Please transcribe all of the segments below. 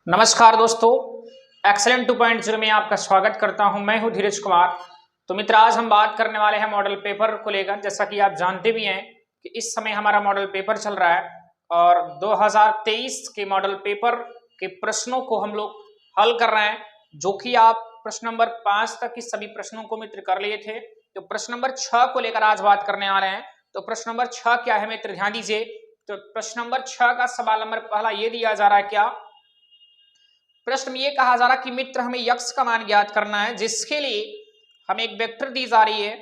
नमस्कार दोस्तों, एक्सेलेंट 2.0 में आपका स्वागत करता हूं। मैं हूं धीरज कुमार। तो मित्र, आज हम बात करने वाले हैं मॉडल पेपर को लेकर। जैसा कि आप जानते भी हैं कि इस समय हमारा मॉडल पेपर चल रहा है और 2023 के मॉडल पेपर के प्रश्नों को हम लोग हल कर रहे हैं, जो कि आप प्रश्न नंबर 5 तक की सभी प्रश्नों को मित्र कर लिए थे। तो प्रश्न नंबर 6 को लेकर आज बात करने आ रहे हैं। तो प्रश्न नंबर 6 क्या है मित्र, ध्यान दीजिए। तो प्रश्न नंबर 6 का सवाल नंबर पहला ये दिया जा रहा है। क्या प्रश्न में ये कहा जा रहा कि मित्र हमें यक्स का मान ज्ञात करना है, जिसके लिए हमें एक वेक्टर दी जा रही है,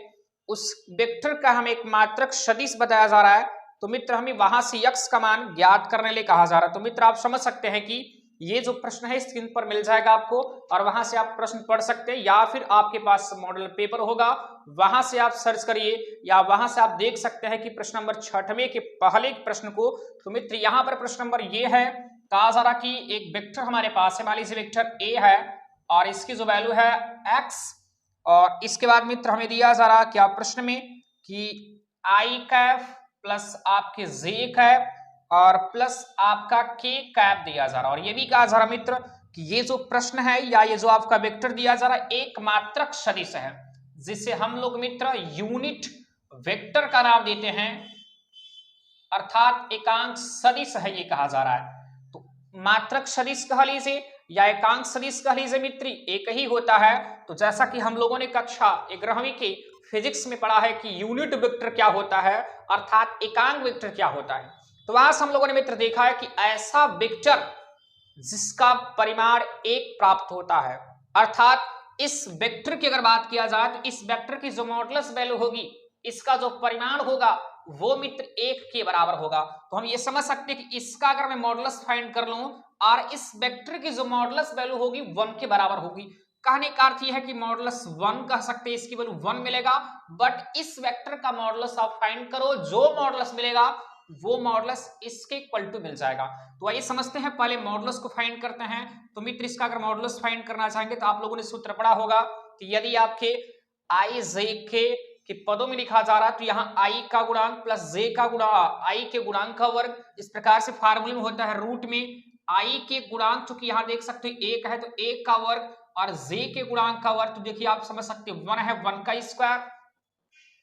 उस वेक्टर का हमें एक मात्रक सदिश बताया जा रहा है। तो मित्र हमें वहां से यक्स का मान ज्ञात करने लिए कहा जा रहा है। तो मित्र आप समझ सकते हैं कि ये जो प्रश्न है स्क्रीन पर मिल जाएगा आपको, और वहां से आप प्रश्न पढ़ सकते हैं, या फिर आपके पास मॉडल पेपर होगा, वहां से आप सर्च करिए, या वहां से आप देख सकते हैं कि प्रश्न नंबर 6वें के पहले प्रश्न को। तो मित्र यहाँ पर प्रश्न नंबर ये है, कहा जा रहा कि एक वेक्टर हमारे पास है, मान लीजिए वेक्टर ए है और इसकी जो वैल्यू है एक्स, और इसके बाद मित्र हमें दिया जा रहा क्या प्रश्न में कि आई कैफ प्लस आपके जे कैफ और प्लस आपका के कैप दिया जा रहा। और ये भी कहा जा रहा मित्र कि ये जो प्रश्न है या ये जो आपका वेक्टर दिया जा रहा एक मात्रक सदिश है, जिसे हम लोग मित्र यूनिट वेक्टर का नाम देते हैं, अर्थात एकांक सदिश है ये कहा जा रहा है। तो मात्रक सदिश कह लीजिए या एकांक सदिश कह लीजिए मित्र, एक ही होता है। तो जैसा कि हम लोगों ने कक्षा 11वीं की फिजिक्स में पढ़ा है कि यूनिट वेक्टर क्या होता है, अर्थात एकांक वेक्टर क्या होता है। तो वहां से हम लोगों ने मित्र देखा है कि ऐसा वेक्टर जिसका परिमाण 1 प्राप्त होता है, अर्थात इस वेक्टर की अगर बात किया जाए तो इस वेक्टर की जो मॉडुलस वैल्यू होगी, इसका जो परिमाण होगा वो मित्र 1 के बराबर होगा। तो हम ये समझ सकते हैं कि इसका अगर मैं मॉडुलस फाइंड कर लूं और इस वेक्टर की जो मॉडुलस वैल्यू होगी 1 के बराबर होगी। कहने का अर्थ यह है कि मॉडुलस 1 कह सकते हैं, इसकी वैल्यू 1 मिलेगा। बट इस वेक्टर का मॉडुलस आप फाइंड करो, जो मॉडुलस मिलेगा वो मॉडुलस इसके इक्वल टू मिल जाएगा। तो आइए समझते हैं, पहले मॉडुलस को फाइंड करते हैं। तो मित्र इसका अगर मॉडुलस फाइंड करना चाहेंगे तो आप लोगों ने सूत्र पढ़ा होगा कि यदि आपके आई जे के पदों में लिखा जा रहा है तो यहाँ आई का गुणांक प्लस जे का गुणांक, आई के गुणांक का वर्ग, इस प्रकार से फार्मूले में होता है रूट में आई के गुणांक, चूंकि यहाँ देख सकते हो 1 है तो 1 का वर्ग, और जे के गुणांक का वर्ग तो देखिए आप समझ सकते हो 1 है, 1 का स्क्वायर।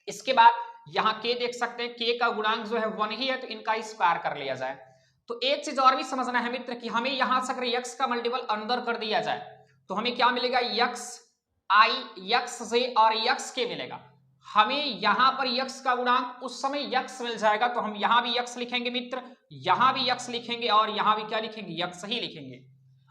इसके बाद यहाँ के देख सकते हैं, के का गुणांक जो है 1 ही है, तो इनका स्क्वायर कर लिया जाए। तो एक चीज और भी समझना है मित्र कि हमें यहां से अगर यक्स का मल्टीपल अंदर कर दिया जाए तो हमें क्या मिलेगा, यक्स आई, यक्स जे और यक्स के मिलेगा। हमें यहां पर यक्स का गुणांक उस समय यक्स मिल जाएगा, तो हम यहां भी यक्स लिखेंगे मित्र, यहां भी यक्स लिखेंगे और यहां भी क्या लिखेंगे, यक्स ही लिखेंगे।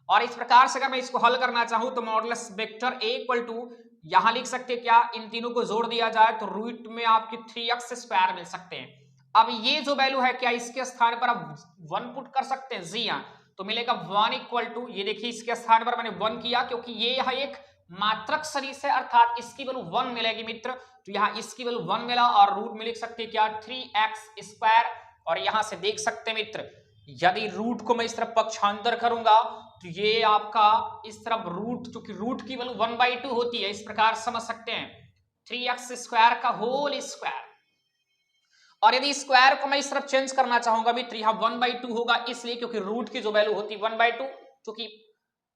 और इस प्रकार से अगर मैं इसको हल करना चाहूं तो modulus vector A equal to यहां लिख सकते हैं क्या, इन तीनों को जोड़ दिया जाए तो रूट में आपकी 3x स्क्वायर मिल सकते हैं। अब ये जो वैल्यू है क्या, इसके स्थान पर आप 1 पुट कर सकते हैं जी हाँ, तो मिलेगा 1 इक्वल टू, ये देखिए इसके स्थान पर मैंने 1 किया क्योंकि ये यहाँ एक मात्रक सदिश है, अर्थात इसकी वैल्यू 1 मिलेगी मित्र। तो यहाँ इसकी वैल्यू 1 मिला और रूट में लिख सकते हैं क्या, 3x स्क्वायर। और यहां से देख सकते हैं मित्र, यदि रूट को मैं इस तरफ पक्षांतर करूंगा तो ये आपका इस तरफ रूट, चूंकि रूट की वैल्यू 1/2 होती है, इस प्रकार समझ सकते हैं 3x स्क्वायर का होल स्क्वायर। और यदि स्क्वायर को मैं इस तरफ चेंज करना चाहूंगा मित्र, यहां 1/2 होगा, इसलिए क्योंकि रूट की जो वैल्यू होती है 1/2, चूंकि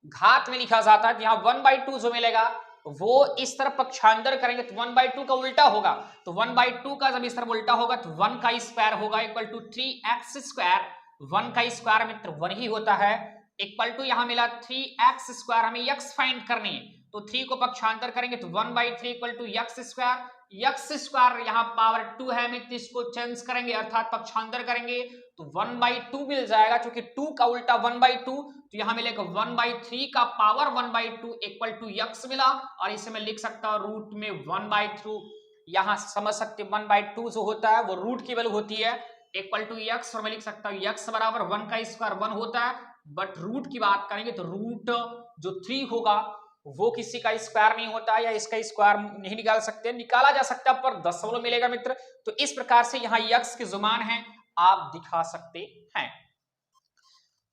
घात में लिखा जाता है, यहाँ 1/2 जो मिलेगा वो इस तरफ पक्षांतर करेंगे तो 1/2 का उल्टा होगा। तो 1/2 का जब इस तरफ उल्टा होगा तो 1 का स्क्वायर होगा इक्वल टू 3x स्क्वायर। 1 का स्क्वायर मित्र 1 ही होता है, इक्वल टू यहां मिला 3x स्क्वायर। हमें x फाइंड करनी है तो 3 को पक्षांतर करेंगे तो 1/3 equal to x square. x square यहाँ पावर 2 है मित्र, इसको चेंज करेंगे अर्थात पक्षांतर करेंगे तो 1/2 मिल जाएगा, क्योंकि 2 का उल्टा 1/2, तो यहां मिलेगा 1/3 का पावर 1/2 इक्वल टू x मिला। और इसे मैं लिख सकता हूं रूट में 1/2, यहां समझ सकते 1/2 जो होता है वो रूट की वैल्यू होती है इक्वल टू x, और मैं लिख सकता हूं x बराबर 1 का स्क्वायर 1 होता है, बट रूट की बात करेंगे तो रूट जो 3 होगा वो किसी का स्क्वायर नहीं होता है, या इसका स्क्वायर नहीं निकाल सकते, निकाला जा सकता है पर दशमलव मिलेगा मित्र। तो इस प्रकार से यहाँ x के जो मान है आप दिखा सकते हैं।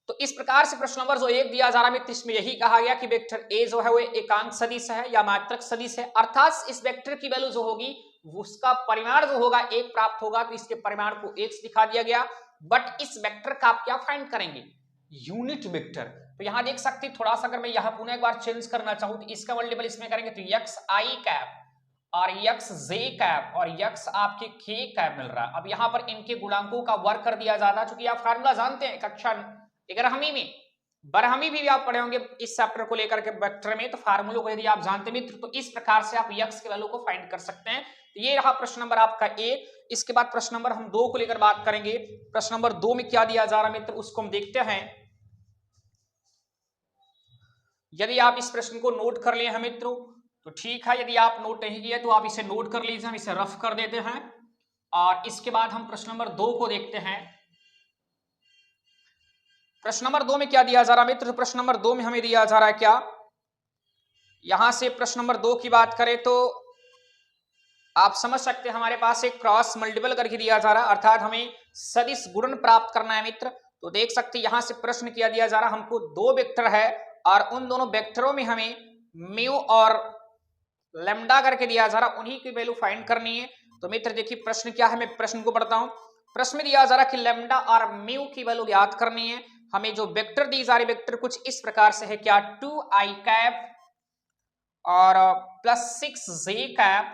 तो इस प्रकार से प्रश्न नंबर जो 1 दिया जा रहा है मित्र, इसमें यही कहा गया कि वेक्टर ए जो है वो एकांक सदिश है या मात्रक सदिश है, अर्थात इस वेक्टर की वैल्यू जो होगी उसका परिमाण जो होगा 1 प्राप्त होगा, तो इसके परिमाण को 1 दिखा दिया गया। बट इस वेक्टर का आप क्या फाइंड करेंगे, यूनिट वेक्टर। तो यहां देख सकते थोड़ा सा अगर मैं यहां पुनः एक बार चेंज करना चाहूं तो इसका मल्टीपल इसमें करेंगे तो यक्स आई कैप और यक्स जे कैप और यक्स आपके के कैप मिल रहा है। अब यहां पर इनके गुणांकों का वर्ग कर दिया जाता है, क्योंकि आप फार्मूला जानते हैं कक्षा ग्यारहवीं में बारहवीं भी आप पढ़े होंगे इस चैप्टर को लेकर के वेक्टर में, तो फार्मूलों को यदि आप जानते मित्र तो इस प्रकार से आप यक्स के वैल्यू को फाइंड कर सकते हैं। तो ये रहा प्रश्न नंबर आपका ए। इसके बाद प्रश्न नंबर हम 2 को लेकर बात करेंगे। प्रश्न नंबर 2 में क्या दिया जा रहा है मित्र उसको हम देखते हैं। यदि आप इस प्रश्न को नोट कर लिए हैं मित्रों तो ठीक है, यदि आप नोट नहीं किए तो आप इसे नोट कर लीजिए, हम इसे रफ कर देते हैं। और इसके बाद हम प्रश्न नंबर 2 को देखते हैं। प्रश्न नंबर 2 में क्या दिया जा रहा है मित्र, प्रश्न नंबर 2 में हमें दिया जा रहा है क्या, यहां से प्रश्न नंबर 2 की बात करें तो आप समझ सकते हैं हमारे पास एक क्रॉस मल्टीपल करके दिया जा रहा है, अर्थात हमें सदिश गुणन प्राप्त करना है मित्र। तो देख सकते यहां से प्रश्न किया दिया जा रहा है, हमको 2 वेक्टर है और उन दोनों वेक्टरों में हमें म्यू और लैम्डा करके दिया जा रहा है, उन्हीं की वैल्यू फाइंड करनी है। तो मित्र देखिए प्रश्न क्या है, मैं प्रश्न को पढ़ता हूं। प्रश्न में दिया जा रहा है कि लैम्डा और म्यू की वैल्यू ज्ञात करनी है। हमें जो वेक्टर दी जा रही वेक्टर कुछ इस प्रकार से है क्या, 2i कैप और +6j कैप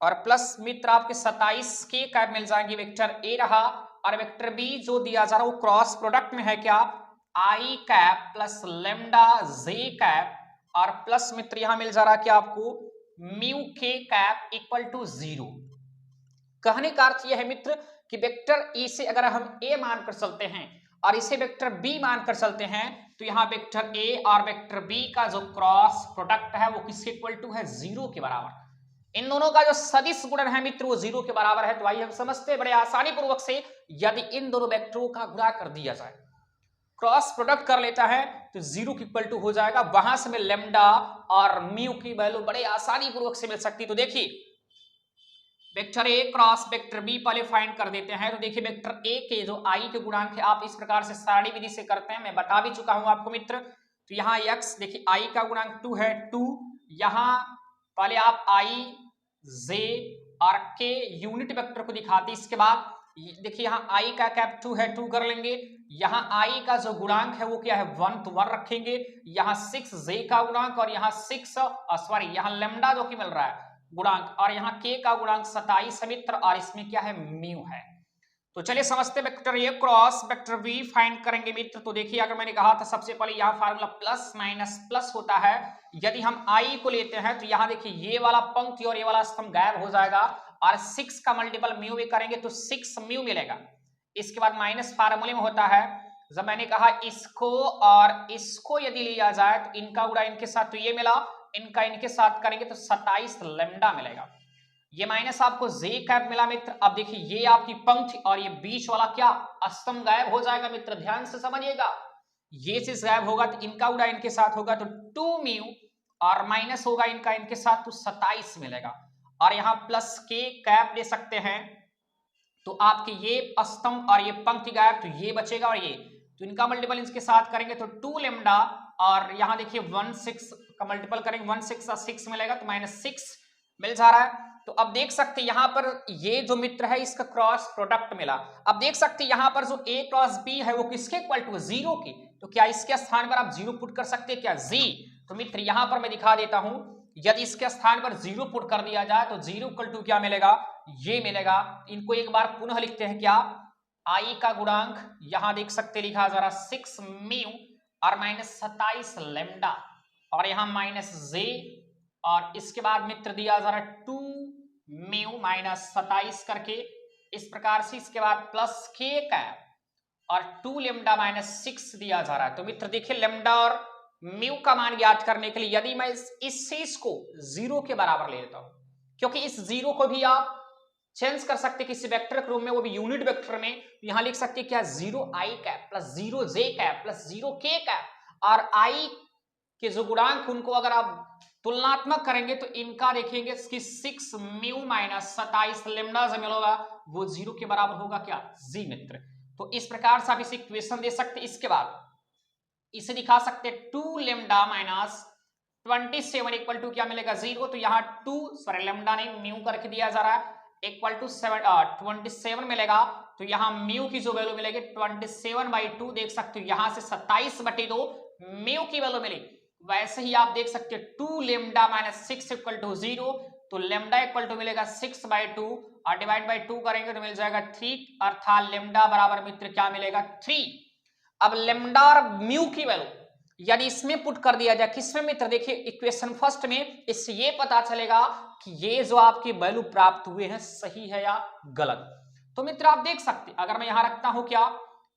और प्लस मित्र आपके 27 के कैप मिल जाएंगे। वेक्टर ए रहा और वेक्टर बी जो दिया जा रहा है वो क्रॉस प्रोडक्ट में है क्या, आई कैप प्लस लेमडा जे कैप और प्लस मित्र यहां मिल जा रहा है क्या आपको म्यू के कैप इक्वल टू 0। कहने का अर्थ यह है मित्र कि वेक्टर ए से अगर हम ए मानकर चलते हैं और इसे वेक्टर बी मानकर चलते हैं तो यहां वेक्टर ए और वेक्टर बी का जो क्रॉस प्रोडक्ट है वो किसके इक्वल टू है, 0 के बराबर। इन दोनों का जो सदिश गुणन है मित्र वो 0 के बराबर है। तो आइए हम समझते हैं बड़े आसानी पूर्वक से, यदि इन दोनों वेक्टरों का गुणा कर दिया जाए, क्रॉस प्रोडक्ट कर लेता है तो 0 के इक्वल टू हो जाएगा। वहां से हमें लेमडा और म्यू की वैल्यू बड़े आसानी पूर्वक से मिल सकती है। तो देखिए vector A cross vector B पहले फाइंड कर देते हैं। तो देखिए वेक्टर ए के जो आई के गुणांक है आप इस प्रकार से सारणी विधि से करते हैं, मैं बता भी चुका हूं आपको मित्र। तो यहाँ x देखिए आई का गुणांक 2 है, 2 यहाँ पहले आप आई जे और के यूनिट वेक्टर को दिखाते, इसके बाद देखिए यहाँ आई का कैप 2 है, 2 कर लेंगे। यहाँ आई का जो गुणांक है वो क्या है 1, तो 1 रखेंगे। यहाँ 6 जे का गुणांक और यहाँ 6 सॉरी यहाँ लेमडा जो कि मिल रहा है गुणांक और यहाँ के का गुणांक 27 है मित्र और इसमें क्या है म्यू है। तो चलिए समझते vector A cross vector B find करेंगे मित्र। तो देखिए अगर मैंने कहा था सबसे पहले यहाँ फार्मूला प्लस माइनस प्लस होता है। यदि हम आई को लेते हैं तो यहाँ देखिए ये वाला पंक्ति और ये वाला स्तंभ गायब हो जाएगा और 6 का मल्टीपल म्यू भी करेंगे तो 6 म्यू मिलेगा। इसके बाद माइनस फार्मूले में होता है, जब मैंने कहा इसको और इसको यदि लिया जाए तो इनका गुणा इनके साथ तो ये मिला, इनका इनके साथ करेंगे तो 27 लेमडा मिलेगा। ये माइनस आपको जे कैप मिला मित्र। अब देखिए ये आपकी पंक्ति और ये बीच वाला क्या स्तंभ गायब हो जाएगा मित्र, ध्यान से समझिएगा। ये चीज गायब होगा तो इनका गुणा इनके साथ होगा तो 2 म्यू और माइनस होगा इनका इनके साथ तो 27 मिलेगा और यहाँ प्लस के कैप ले सकते हैं। तो आपके ये स्तंभ और ये पंक्ति गायब तो ये बचेगा और ये, तो इनका मल्टीपल इसके साथ करेंगे तो 2 लेमडा और यहाँ देखिए 1 6 का मल्टीपल करेंगे 1 6 और 6 मिलेगा तो -6 मिल जा रहा है। तो अब देख सकते हैं यहाँ पर ये जो मित्र है इसका क्रॉस प्रोडक्ट मिला। अब देख सकते हैं यहाँ पर जो a क्रॉस b है वो किसके इक्वल टू 0 की, तो क्या इसके स्थान पर आप 0 पुट कर सकते हैं क्या, z। तो मित्र यहाँ पर मैं दिखा देता हूं, यदि इसके स्थान पर 0 पुट कर दिया जाए तो 0 इक्वल टू क्या मिलेगा, ये मिलेगा। इनको एक बार पुनः लिखते हैं क्या, i का गुणांक यहाँ देख सकते लिखा जा रहा 6 म्यू और -27 लेमडा और यहाँ -j और इसके बाद मित्र दिया जा रहा 2 म्यू -27 करके इस प्रकार से, इसके बाद प्लस के कैप और 2 लेमडा -6 दिया जा रहा है। तो मित्र देखिए लेमडा और म्यू का मान ज्ञात करने के लिए यदि मैं इस चीज को 0 के बराबर ले लेता हूं, क्योंकि इस 0 को भी आप चेंज कर सकते किसी वेक्टर के रूप में, वो भी यूनिट वेक्टर में। यहां लिख सकते क्या 0 आई कैप प्लस 0 जे कैप प्लस 0 के कैप और आई के जो गुणांक उनको अगर आप तुलनात्मक करेंगे तो इनका देखेंगे कि 6 म्यू -27 लेमडा जो मिलेगा वो 0 के बराबर होगा क्या, जी मित्र। तो इस प्रकार से आप इसे इक्वेशन दे सकते। इसके बाद इसे दिखा सकते 2 लेमडा -27 इक्वल टू क्या मिलेगा 0। तो यहाँ 2 सॉरी लेमडा नहीं म्यू करके दिया जा रहा है, इक्वल टू 27 मिलेगा। तो यहाँ म्यू की जो वैल्यू मिलेगी 27/2 देख सकते हो, यहां से 27/2 म्यू की वैल्यू मिली। वैसे ही आप देख सकते हो 2 लेमडा माइनस 6 इक्वल टू 0, तो लेमडा इक्वल टू मिलेगा 6/2 और डिवाइड बाई 2 करेंगे तो मिल जाएगा 3, अर्थात लेमडा बराबर मित्र क्या मिलेगा 3। अब लेमडा और म्यू की वैल्यू यदि इसमें पुट कर दिया जाए, किसमें मित्र, देखिए इक्वेशन फर्स्ट में, इससे ये पता चलेगा कि ये जो आपकी वैल्यू प्राप्त हुए हैं सही है या गलत। तो मित्र आप देख सकते हैं, अगर मैं यहां रखता हूं क्या,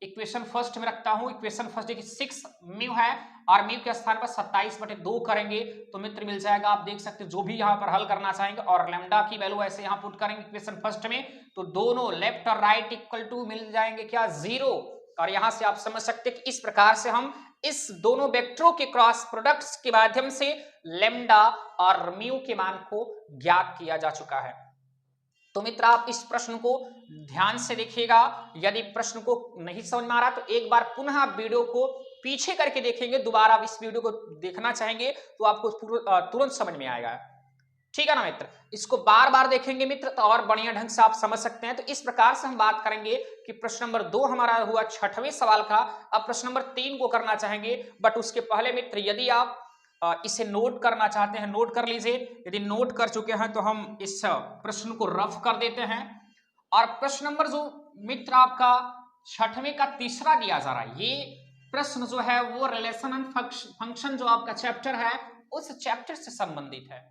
इक्वेशन फर्स्ट में रखता हूं, इक्वेशन फर्स्ट देखिए 6 म्यू है और म्यू के स्थान पर 27/2 करेंगे तो मित्र मिल जाएगा, आप देख सकते हैं जो भी यहां पर हल करना चाहेंगे और लेमडा की वैल्यू ऐसे यहां पुट करेंगे इक्वेशन फर्स्ट में, तो दोनों लेफ्ट और राइट इक्वल टू मिल जाएंगे क्या 0। और यहां से आप समझ सकते हैं कि इस प्रकार से हम इस दोनों वेक्टरों के क्रॉस प्रोडक्ट्स के माध्यम से लेमडा और म्यू के मान को ज्ञात किया जा चुका है। तो मित्र आप इस प्रश्न को ध्यान से देखिएगा, यदि प्रश्न को नहीं समझ में आ रहा तो एक बार पुनः वीडियो को पीछे करके देखेंगे, दोबारा आप इस वीडियो को देखना चाहेंगे तो आपको तुरंत समझ में आएगा, ठीक है ना मित्र। इसको बार बार देखेंगे मित्र तो और बढ़िया ढंग से आप समझ सकते हैं। तो इस प्रकार से हम बात करेंगे कि प्रश्न नंबर 2 हमारा हुआ 6वें सवाल का। अब प्रश्न नंबर 3 को करना चाहेंगे, बट उसके पहले मित्र यदि आप इसे नोट करना चाहते हैं नोट कर लीजिए, यदि नोट कर चुके हैं तो हम इस प्रश्न को रफ कर देते हैं। और प्रश्न नंबर जो मित्र आपका 6वें का तीसरा दिया जा रहा है, ये प्रश्न जो है वो रिलेशन एंड फंक्शन जो आपका चैप्टर है उस चैप्टर से संबंधित है।